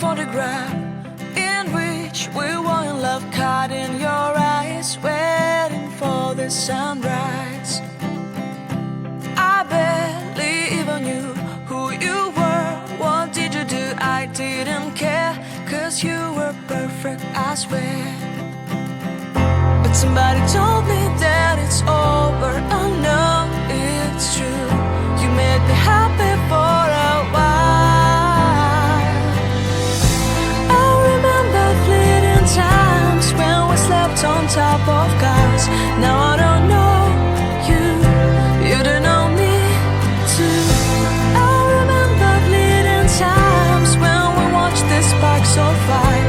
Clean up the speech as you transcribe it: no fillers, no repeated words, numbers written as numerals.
photograph in which we were in love, caught in your eyes, waiting for the sunrise. I barely even knew who you were. What did you do? I didn't care, 'cause you were perfect, I swear. But somebody told me that it's over. I know it's true. You made me happy for a while. I remember fleeting times when we slept on top of cars. Now I don't know you, you don't know me too. I remember fleeting times when we watched the sparks so fire.